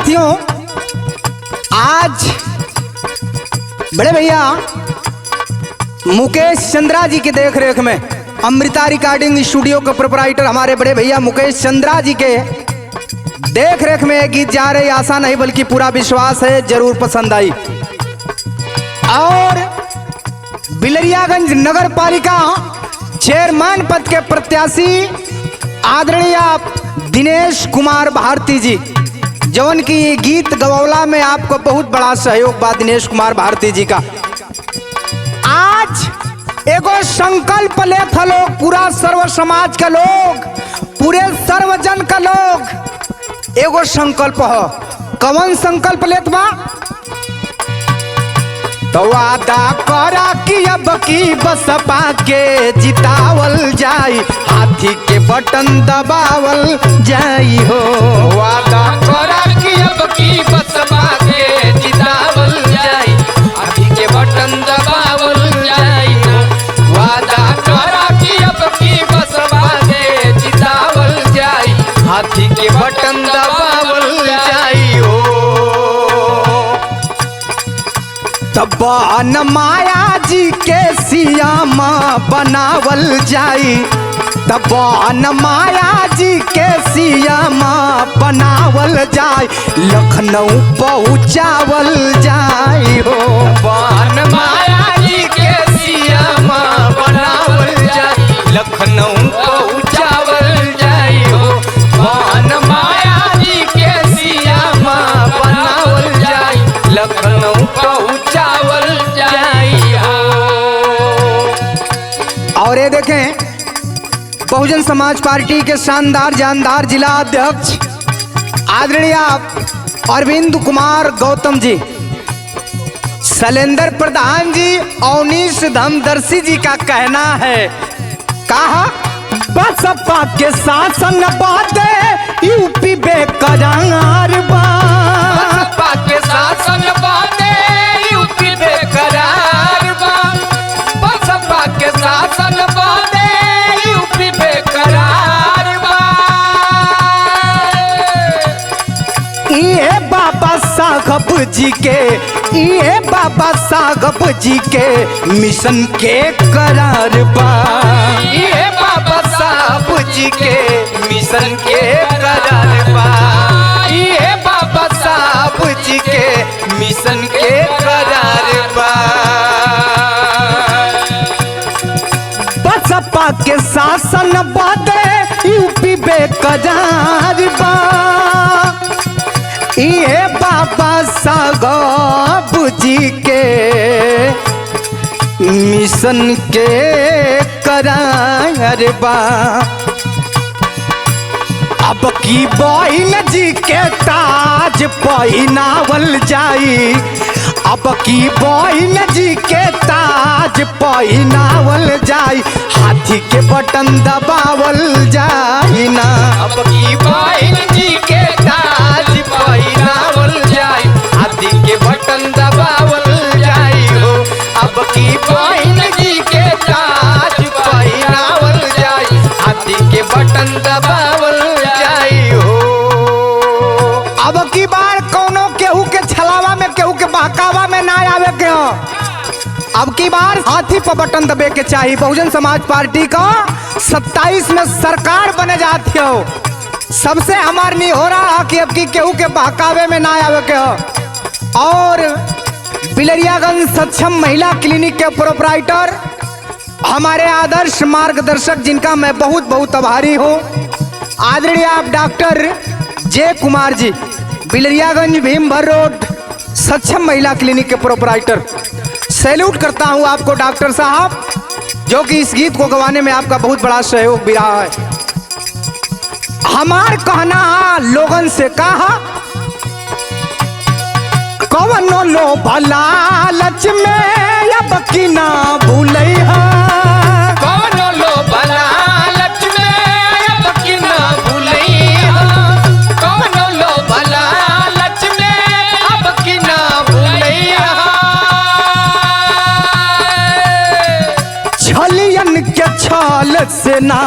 साथियों, आज बड़े भैया मुकेश चंद्रा जी के देख रेख में अमृता रिकॉर्डिंग स्टूडियो के प्रोपराइटर हमारे बड़े भैया मुकेश चंद्रा जी के देख रेख में एक गीत जा रही, आशा नहीं बल्कि पूरा विश्वास है जरूर पसंद आई। और बिलरियागंज नगर पालिका चेयरमैन पद के प्रत्याशी आदरणीय दिनेश कुमार भारती जी, जौन की ये गीत गवौला में आपको बहुत बड़ा सहयोग बा दिनेश कुमार भारती जी का। आज एगो संकल्प लेत है लोग, पूरा सर्व समाज का लोग, पूरे सर्वजन का लोग एगो संकल्प हो। कौन संकल्प लेत बा? तो वादा करा कि अब की बसपा के जितावल जाई, हाथी के बटन दबावल जाई हो। वादा करा कि अब की बसपा के जितावल जाई, हाथी के बटन दबावल जाई हो। वादा करा कि अब की बसपा के जितावल जाई, हाथी के बटन दबावल जाई हो। तब न माया जी के सियामा बनावल जाई, तब न माया जी के सियामा बनावल जाई, लखनऊ पहुँचावल जाई हो। बान माया जी के सियामा बनावल जाई, लखनऊ पहुँचावल जाई हो। बान माया जी के सियामा बनावल जाई, लखनऊ पहुँचावल जाई हो। और ये देखें, बहुजन समाज पार्टी के शानदार जानदार जिला अध्यक्ष आदरणीय अरविंद कुमार गौतम जी, शैलेंद्र प्रधान जी, अवनीश धमदर्शी जी का कहना है, कहा बसपा के शासन बाते यूपी बेकरार बा। बसपा के शासन बाते यूपी बेकरार बा। बसपा के शासन बाते यूपी बेकरार बा। ये बाबा साहब जी के, ये बाबा साहब जी के मिशन के करार बा। ये बाबा साहब जी के मिशन के करार बा। ये बाबा साहब जी के मिशन के करार बा। बसपा के शासन बादे यूपी बेकरार बा। ये बाबा साहब जी के मिशन के करार बा। अब की बहन जी के ताज पहिनावल जाई, अब की बहन जी के ताज पहिनावल जाई, हाथी के बटन दबावल जाई ना। अब की बहन जी के ताज पहिनावल जाई, हाथी के बटन दबावल जाई हो। अब की बहन जी के ताज पहिनावल जाई, हाथी के बटन दबावल जाई हो। अब की बार कोनो केहू के छलावा में, केहू के बहकावा में ना आवे के हो। अब की बार हाथी पर बटन दबे के चाहिए। बहुजन समाज पार्टी का 27 में सरकार बने जाती हो। सबसे हमार नहीं हो रहा कि अब की केहू के बहकावे में ना आवे के हो। और बिलरियागंज सक्षम महिला क्लिनिक के प्रोपराइटर हमारे आदर्श मार्गदर्शक, जिनका मैं बहुत बहुत आभारी हूँ, आदरणीय आप डॉक्टर जे कुमार जी, बिलरियागंज भीमभर रोड सक्षम महिला क्लिनिक के प्रोपराइटर। सैल्यूट करता हूँ आपको डॉक्टर साहब, जो कि इस गीत को गवाने में आपका बहुत बड़ा सहयोग भी रहा है। हमार कहना लोगन से कहा, कवनो लो भला लच में अब की ना भूलै है। कवनो लो भला लच में अब की ना भूलैहा। कवनो लो भला लच में अब की ना भूलैहा। छलियन के छल से ना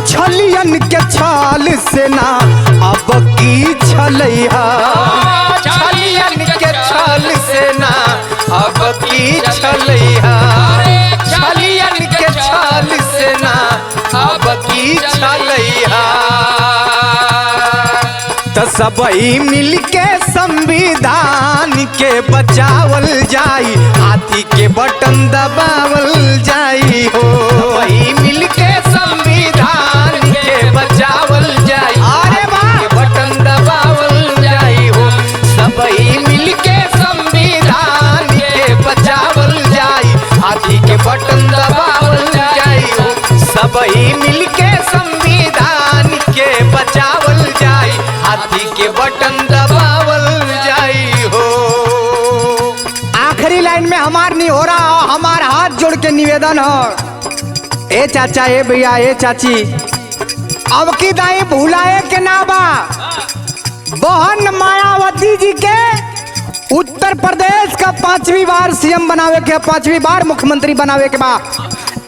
छलियन के छल से ना अब की छलैया छलियन के छल से ना अब की छलैया छलियन के छल से ना अब की छलैया तो सबई मिलके संविधान के बचावल जाई हाथी के बटन दबावल जाई हो वही मिलके संविधान के बचावल जाई अरे वाह! के बटन दबावल जाई हो सबई मिलके संविधान के बचावल जाई हाथी के बटन दबावल जाई हो सबई मिलके संविधान के बचावल जाई हाथी के बटन दबावल जाई हो। आखिरी लाइन में हमार नहीं हो रहा हमार हाथ जोड़ के निवेदन है ए चाचा ए भैया ए चाची अब की दाई भुलाए के ना बा बहन मायावती जी के उत्तर प्रदेश का 5वीं बार सीएम बनावे के 5वीं बार मुख्यमंत्री बनावे के बा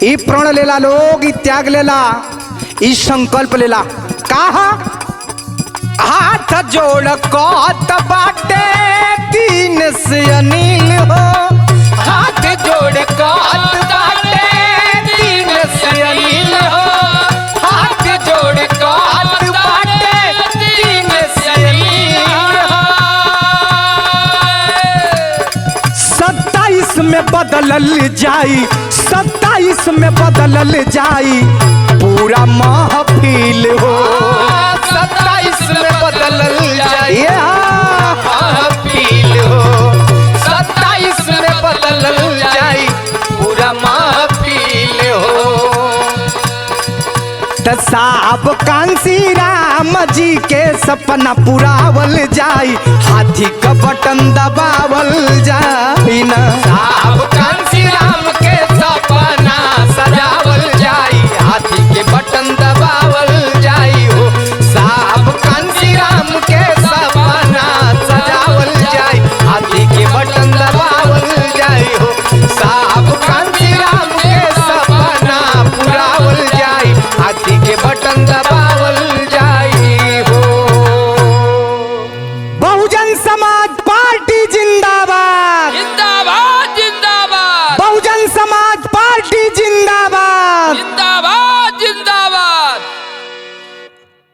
ई प्रण लेला लोग ई त्याग लेला ई संकल्प लेला कहा हाथ जोड़ कहत बाटे दीन से अनिल हो हाथ जोड़ कहत बाटे दीन से अनिल हो हाथ जोड़ कहत बाटे दीन से अनिल हो 27 में बदलल जाई 27 में बदलल जाई पूरा महफिल हो 27 में बदलल जाई ये महफिल हो 27 में बदलल जाई पूरा महफिल हो साहब कांसी राम जी के सपना पुरावल जाई हाथी का बटन दबावल